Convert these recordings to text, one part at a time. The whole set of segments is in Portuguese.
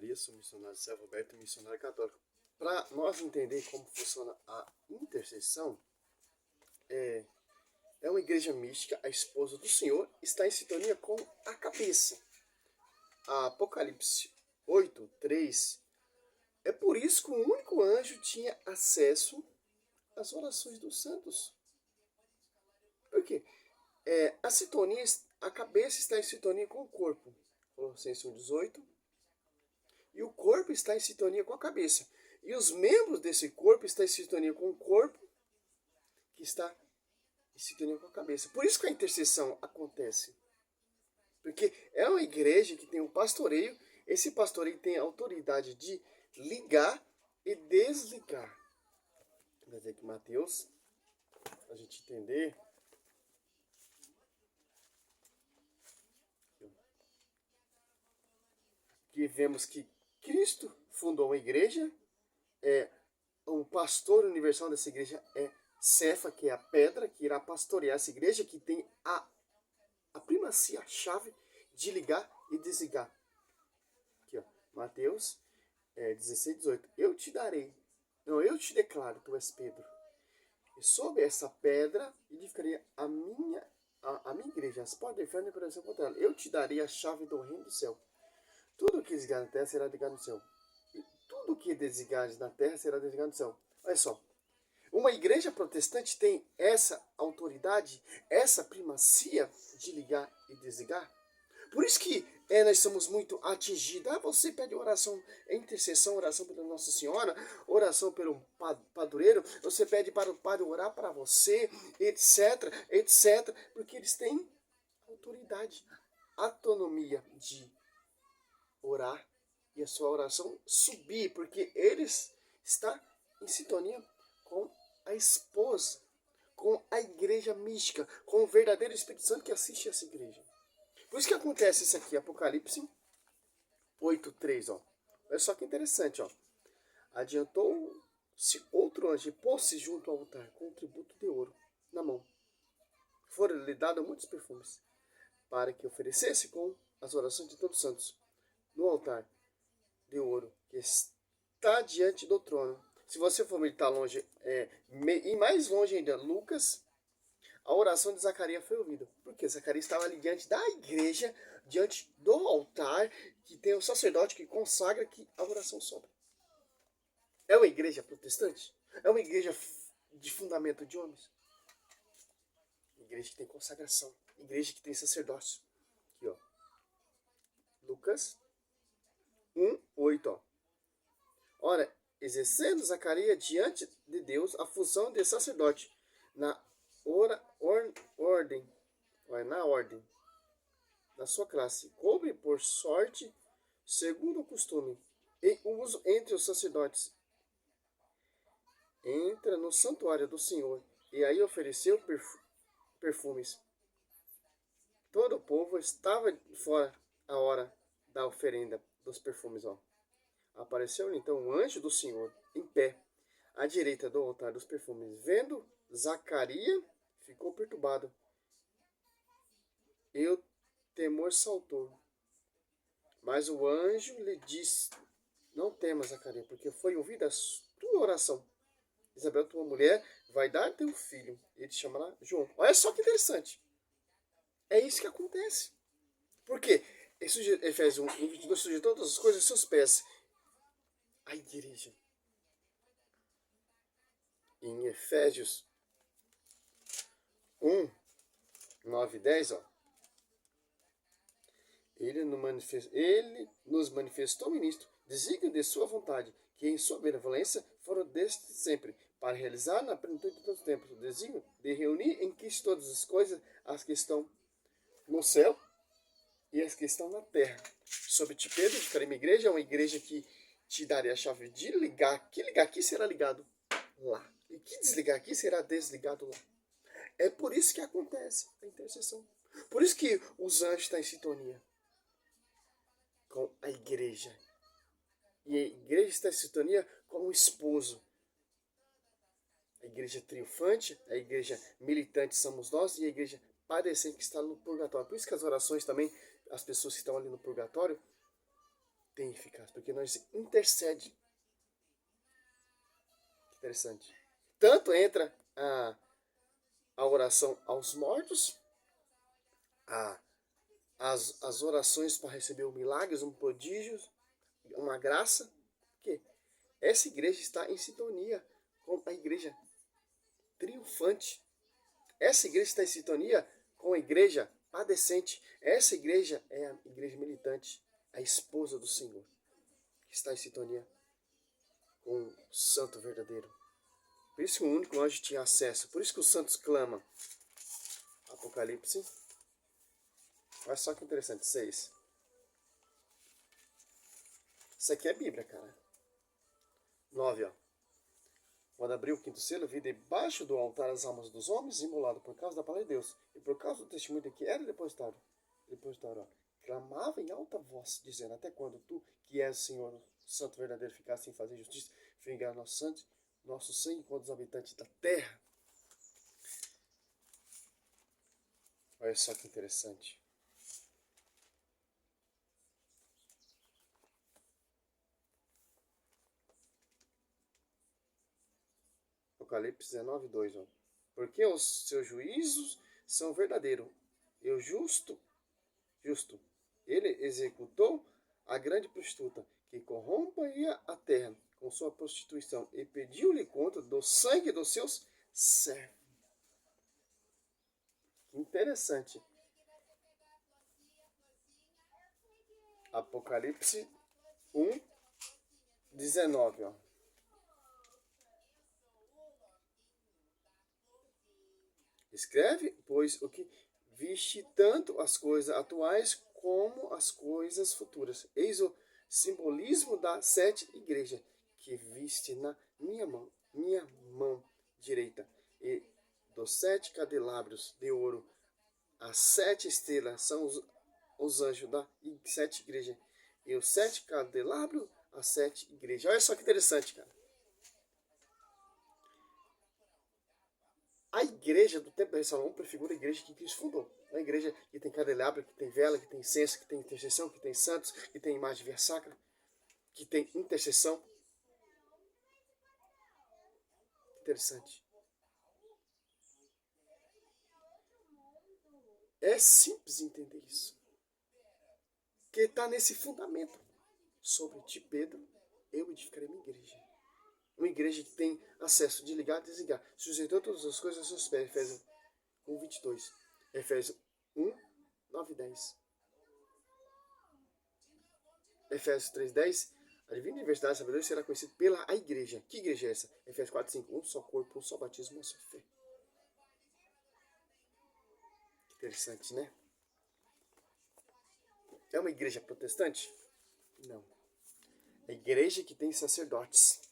Maria, sou missionário servo Roberto, missionário católico. Para nós entender como funciona a intercessão, é uma igreja mística, a esposa do Senhor está em sintonia com a cabeça. A Apocalipse 8:3 é por isso que o único anjo tinha acesso às orações dos santos. Por quê? A cabeça está em sintonia com o corpo. Colossenses 1:18. E o corpo está em sintonia com a cabeça. E os membros desse corpo estão em sintonia com o corpo, que está em sintonia com a cabeça. Por isso que a intercessão acontece. Porque é uma igreja que tem um pastoreio. Esse pastoreio tem a autoridade de ligar e desligar. Quer dizer que Mateus, para a gente entender, que vemos que Cristo fundou uma igreja, o pastor universal dessa igreja é Cefa, que é a pedra que irá pastorear essa igreja, que tem a primacia, a chave de ligar e desligar. Aqui, ó, Mateus 16:18. Eu te declaro, tu és Pedro. E sobre essa pedra edificarei a minha igreja. As portas do inferno não prevalecerão contra ela. Eu te darei a chave do reino do céu. Tudo que desligar na terra será ligado no céu. E tudo que desligares na terra será desligado no céu. Olha só. Uma igreja protestante tem essa autoridade, essa primacia de ligar e desligar. Por isso que nós somos muito atingidos. Você pede oração, intercessão, oração pela Nossa Senhora, oração pelo padroeiro, você pede para o padre orar para você, etc, etc. Porque eles têm autoridade, autonomia de orar e a sua oração subir, porque eles estão em sintonia com a esposa, com a igreja mística, com o verdadeiro Espírito Santo que assiste essa igreja. Por isso que acontece isso aqui, Apocalipse 8:3, ó. Olha só que interessante, ó. Adiantou-se outro anjo e pôs-se junto ao altar com um tributo de ouro na mão. Foram-lhe dados muitos perfumes, para que oferecesse com as orações de todos os santos no altar de ouro que está diante do trono. Se você for meditar longe, e mais longe ainda, Lucas, a oração de Zacarias foi ouvida. Porque Zacarias estava ali diante da igreja, diante do altar, que tem o sacerdote que consagra que a oração sobe. É uma igreja protestante? É uma igreja de fundamento de homens? Igreja que tem consagração. Igreja que tem sacerdócio. Aqui, ó. Lucas 1:8, ó. Ora, exercendo Zacarias diante de Deus a função de sacerdote na ordem da sua classe, coube por sorte, segundo o costume, em uso entre os sacerdotes. Entra no santuário do Senhor e aí ofereceu perfumes. Todo o povo estava fora a hora da oferenda dos perfumes, ó. Apareceu então um anjo do Senhor em pé à direita do altar dos perfumes. Vendo Zacarias, ficou perturbado. E o temor saltou. Mas o anjo lhe disse: não temas, Zacarias, porque foi ouvida a tua oração. Isabel, tua mulher, vai dar teu filho. Ele te chamará João. Olha só que interessante. É isso que acontece. Por quê? Efésios 1:22 sujeitou todas as coisas aos seus pés. A igreja. Em Efésios 1:9-10, ó. Ele nos manifestou ministro, desígnio de sua vontade, que em sua benevolência foram desde sempre, para realizar na plenitude de todos os tempos o desígnio de reunir em Cristo todas as coisas, as que estão no céu e as que estão na terra. Sobre ti, Pedro, ficarei uma igreja, uma igreja que te darei a chave de ligar. Que ligar aqui será ligado lá. E que desligar aqui será desligado lá. É por isso que acontece a intercessão. Por isso que os anjos estão em sintonia com a igreja. E a igreja está em sintonia com o esposo. A igreja triunfante, a igreja militante somos nós e a igreja padecente que está no purgatório. Por isso que as orações também, as pessoas que estão ali no purgatório, tem eficácia, porque nós intercede. Interessante. Tanto entra a oração aos mortos, a, as orações para receber um milagre, um prodígio, uma graça, que essa igreja está em sintonia com a igreja triunfante. Essa igreja está em sintonia com a igreja padecente. Essa igreja é a igreja militante, a esposa do Senhor, que está em sintonia com o santo verdadeiro. Por isso que o único anjo tinha acesso. Por isso que os santos clamam. Apocalipse. Olha só que interessante. 6. Isso aqui é Bíblia, cara. 9, ó. Quando abriu o quinto selo, vi debaixo do altar as almas dos homens imoladas por causa da palavra de Deus e por causa do testemunho de que era depositário. Ó, clamava em alta voz, dizendo: até quando tu, que és o Senhor, o santo verdadeiro, ficasse sem fazer justiça, vingar nosso sangue contra os habitantes da terra? Olha só que interessante. Apocalipse 19, 2. Ó. Porque os seus juízos são verdadeiros. E o justo, ele executou a grande prostituta, que corrompia a terra com sua prostituição, e pediu-lhe conta do sangue dos seus servos. Interessante. Apocalipse 1, 19. Ó. Escreve, pois, o que viste, tanto as coisas atuais como as coisas futuras. Eis o simbolismo das 7 igrejas que viste na minha mão direita, e dos 7 candelabros de ouro. As 7 estrelas são os anjos das 7 igrejas, e os 7 candelabros, as 7 igrejas. Olha só que interessante, cara. A igreja do tempo de Salomão prefigura a igreja que Cristo fundou. A igreja que tem candelabro, que tem vela, que tem incenso, que tem intercessão, que tem santos, que tem imagem via sacra, que tem intercessão. Interessante. É simples entender isso. Que está nesse fundamento. Sobre ti, Pedro, eu edificarei minha igreja. Uma igreja que tem acesso de ligar e desligar. Sujeitou todas as coisas aos seus pés. Efésios 1, 22. Efésios 1, 9 e 10. Efésios 3, 10. A divina universidade sabedoria será conhecida pela a igreja. Que igreja é essa? Efésios 4, 5. Um só corpo, um só batismo, uma só fé. Interessante, né? É uma igreja protestante? Não. É a igreja que tem sacerdotes.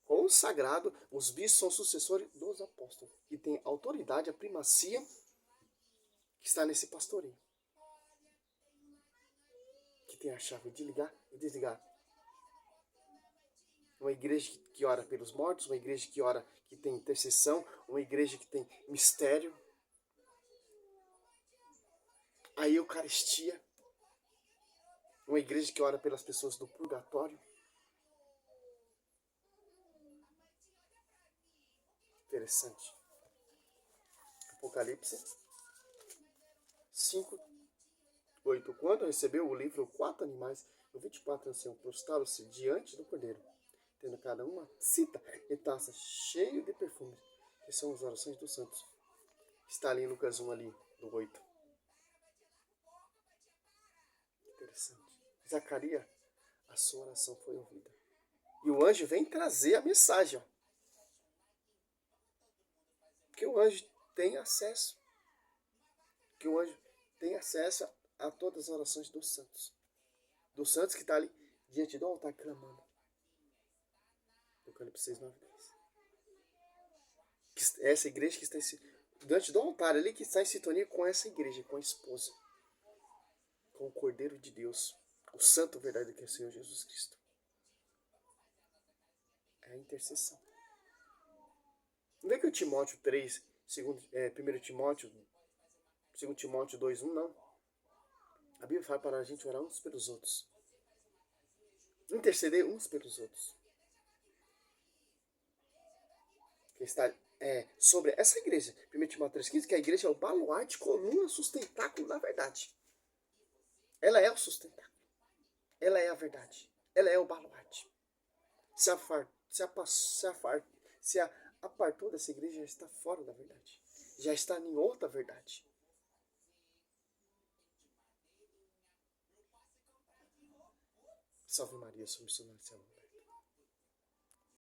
Consagrado, os bispos são sucessores dos apóstolos. E tem autoridade, a primacia que está nesse pastoreio. Que tem a chave de ligar e desligar. Uma igreja que ora pelos mortos, uma igreja que ora, que tem intercessão, uma igreja que tem mistério. A Eucaristia. Uma igreja que ora pelas pessoas do purgatório. Interessante. Apocalipse 5, 8. Quando recebeu o livro, 4 animais, os 24 anciãos prostraram-se diante do cordeiro, tendo cada uma cita e taça cheia de perfumes, que são as orações dos santos. Está ali em Lucas 1, ali, do 8. Interessante. Zacarias, a sua oração foi ouvida. E o anjo vem trazer a mensagem, ó. Que o anjo tem acesso. Que o anjo tem acesso a todas as orações dos santos. Dos santos que está ali diante do altar clamando. Apocalipse 6, 9, 10. Essa igreja que está diante do altar ali, que está em sintonia com essa igreja, com a esposa. Com o Cordeiro de Deus. O santo verdadeiro que é o Senhor Jesus Cristo. É a intercessão. Não é que o Timóteo 3, 1 Timóteo, 2 Timóteo 2, 1, não. A Bíblia fala para a gente orar uns pelos outros. Interceder uns pelos outros. Que está sobre essa igreja, 1 Timóteo 3,15, que a igreja é o baluarte, coluna, sustentáculo da verdade. Ela é o sustentáculo. Ela é a verdade. Ela é o baluarte. Se apartou dessa igreja, já está fora da verdade. Já está em outra verdade. Salve Maria, somos